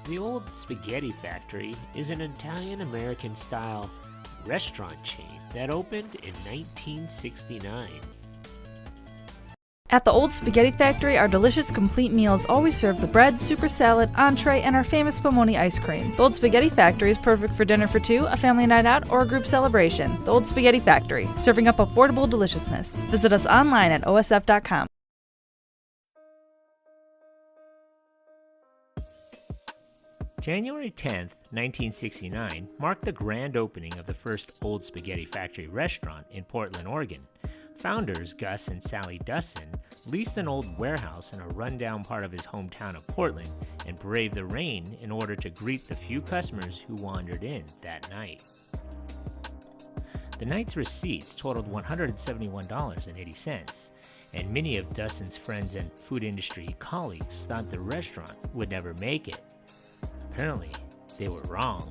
The Old Spaghetti Factory is an Italian-American style restaurant chain that opened in 1969. At the Old Spaghetti Factory, our delicious complete meals always serve the bread, super salad, entree, and our famous Pomoni ice cream. The Old Spaghetti Factory is perfect for dinner for two, a family night out, or a group celebration. The Old Spaghetti Factory, serving up affordable deliciousness. Visit us online at osf.com. January 10th, 1969 marked the grand opening of the first Old Spaghetti Factory restaurant in Portland, Oregon. Founders Gus and Sally Dussin leased an old warehouse in a rundown part of his hometown of Portland and braved the rain in order to greet the few customers who wandered in that night. The night's receipts totaled $171.80, and many of Dussin's friends and food industry colleagues thought the restaurant would never make it. Apparently, they were wrong.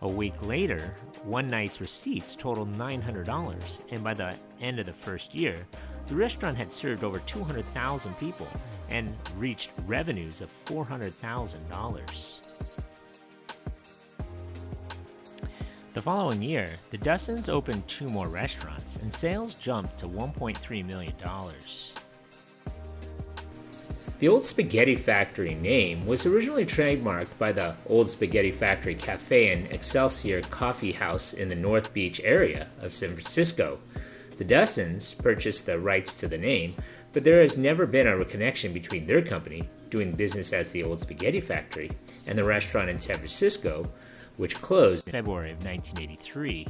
A week later, one night's receipts totaled $900, and by the end of the first year, the restaurant had served over 200,000 people and reached revenues of $400,000. The following year, the Dussins opened 2 more restaurants, and sales jumped to $1.3 million. The Old Spaghetti Factory name was originally trademarked by the Old Spaghetti Factory Cafe and Excelsior Coffee House in the North Beach area of San Francisco. The Dussins purchased the rights to the name, but there has never been a connection between their company, doing business as the Old Spaghetti Factory, and the restaurant in San Francisco, which closed in February of 1983.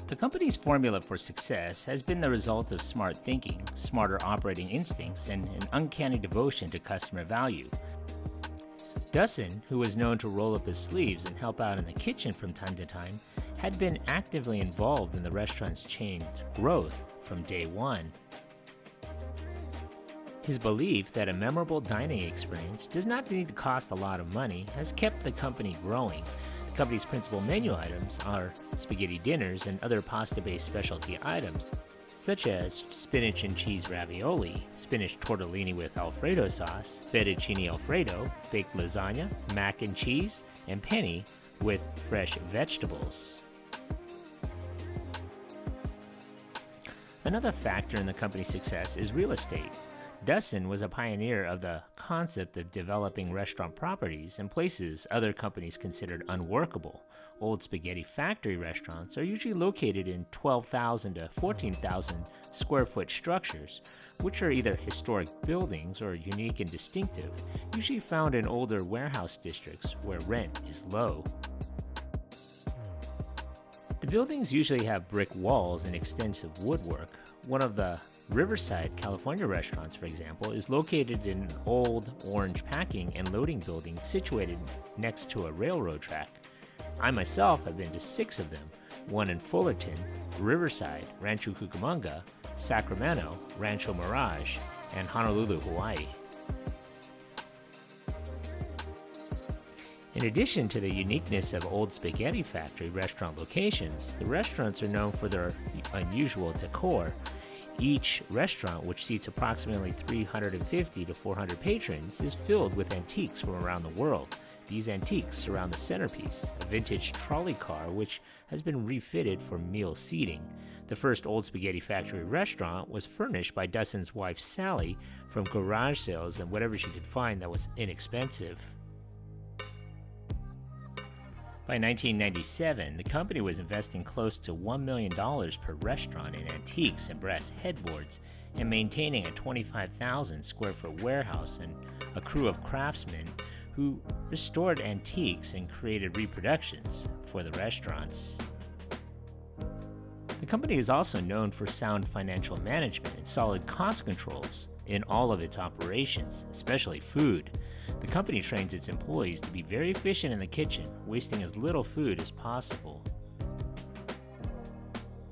The company's formula for success has been the result of smart thinking, smarter operating instincts, and an uncanny devotion to customer value. Dussin, who was known to roll up his sleeves and help out in the kitchen from time to time, had been actively involved in the restaurant's chain's growth from day one. His belief that a memorable dining experience does not need to cost a lot of money has kept the company growing. The company's principal menu items are spaghetti dinners and other pasta-based specialty items, such as spinach and cheese ravioli, spinach tortellini with Alfredo sauce, fettuccine Alfredo, baked lasagna, mac and cheese, and penne with fresh vegetables. Another factor in the company's success is real estate. Dussin was a pioneer of the concept of developing restaurant properties in places other companies considered unworkable. Old Spaghetti Factory restaurants are usually located in 12,000 to 14,000 square foot structures, which are either historic buildings or unique and distinctive, usually found in older warehouse districts where rent is low. The buildings usually have brick walls and extensive woodwork. One of the Riverside, California restaurants, for example, is located in an old orange packing and loading building situated next to a railroad track. I myself have been to 6 of them, one in Fullerton, Riverside, Rancho Cucamonga, Sacramento, Rancho Mirage, and Honolulu, Hawaii. In addition to the uniqueness of Old Spaghetti Factory restaurant locations, the restaurants are known for their unusual decor. Each restaurant, which seats approximately 350 to 400 patrons, is filled with antiques from around the world. These antiques surround the centerpiece, a vintage trolley car which has been refitted for meal seating. The first Old Spaghetti Factory restaurant was furnished by Dussin's wife Sally from garage sales and whatever she could find that was inexpensive. By 1997, the company was investing close to $1 million per restaurant in antiques and brass headboards and maintaining a 25,000 square foot warehouse and a crew of craftsmen who restored antiques and created reproductions for the restaurants. The company is also known for sound financial management and solid cost controls in all of its operations, especially food. The company trains its employees to be very efficient in the kitchen, wasting as little food as possible.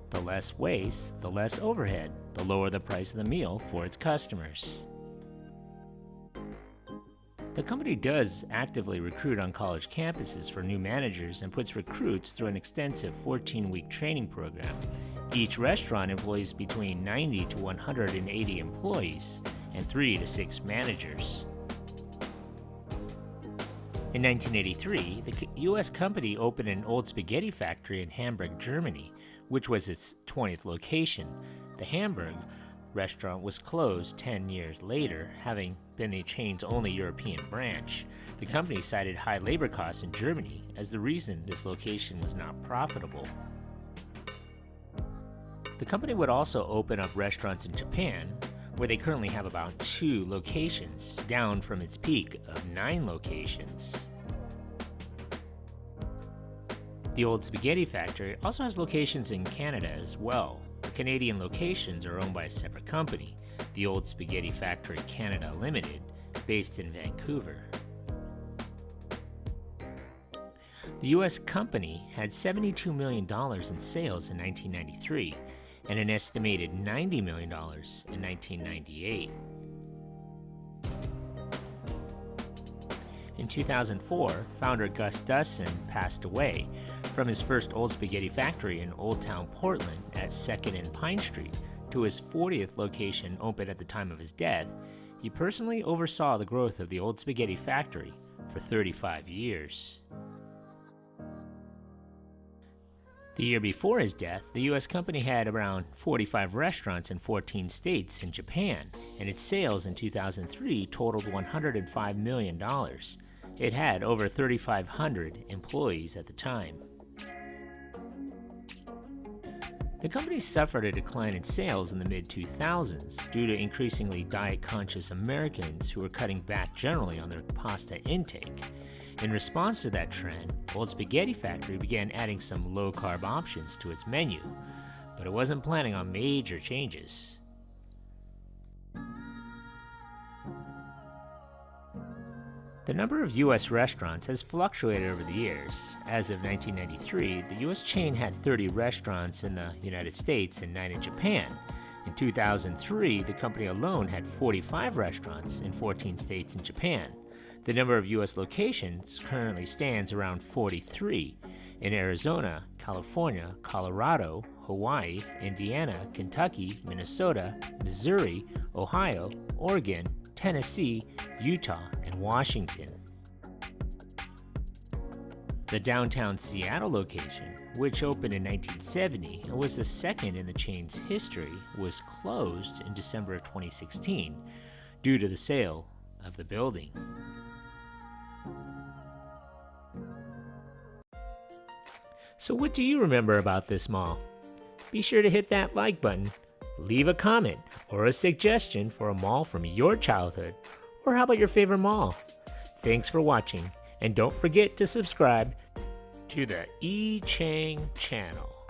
The less waste, the less overhead, the lower the price of the meal for its customers. The company does actively recruit on college campuses for new managers and puts recruits through an extensive 14-week training program. Each restaurant employs between 90 to 180 employees, and 3 to 6 managers. In 1983, the U.S. company opened an old spaghetti factory in Hamburg, Germany, which was its 20th location. The Hamburg restaurant was closed 10 years later, having been the chain's only European branch. The company cited high labor costs in Germany as the reason this location was not profitable. The company would also open up restaurants in Japan, where they currently have about 2 locations, down from its peak of 9 locations. The Old Spaghetti Factory also has locations in Canada as well. The Canadian locations are owned by a separate company, the Old Spaghetti Factory Canada Limited, based in Vancouver. The U.S. company had $72 million in sales in 1993 and an estimated $90 million in 1998. In 2004, founder Gus Dussin passed away. From his first Old Spaghetti Factory in Old Town Portland at 2nd and Pine Street to his 40th location opened at the time of his death, he personally oversaw the growth of the Old Spaghetti Factory for 35 years. The year before his death, the U.S. company had around 45 restaurants in 14 states in Japan, and its sales in 2003 totaled $105 million. It had over 3,500 employees at the time. The company suffered a decline in sales in the mid-2000s due to increasingly diet-conscious Americans who were cutting back generally on their pasta intake. In response to that trend, Old Spaghetti Factory began adding some low-carb options to its menu, but it wasn't planning on major changes. The number of U.S. restaurants has fluctuated over the years. As of 1993, the U.S. chain had 30 restaurants in the United States and 9 in Japan. In 2003, the company alone had 45 restaurants in 14 states and Japan. The number of U.S. locations currently stands around 43 in Arizona, California, Colorado, Hawaii, Indiana, Kentucky, Minnesota, Missouri, Ohio, Oregon, Tennessee, Utah, and Washington. The downtown Seattle location, which opened in 1970 and was the second in the chain's history, was closed in December of 2016 due to the sale of the building. So what do you remember about this mall? Be sure to hit that like button, leave a comment or a suggestion for a mall from your childhood, or how about your favorite mall? Thanks for watching, and don't forget to subscribe to the E Chang channel.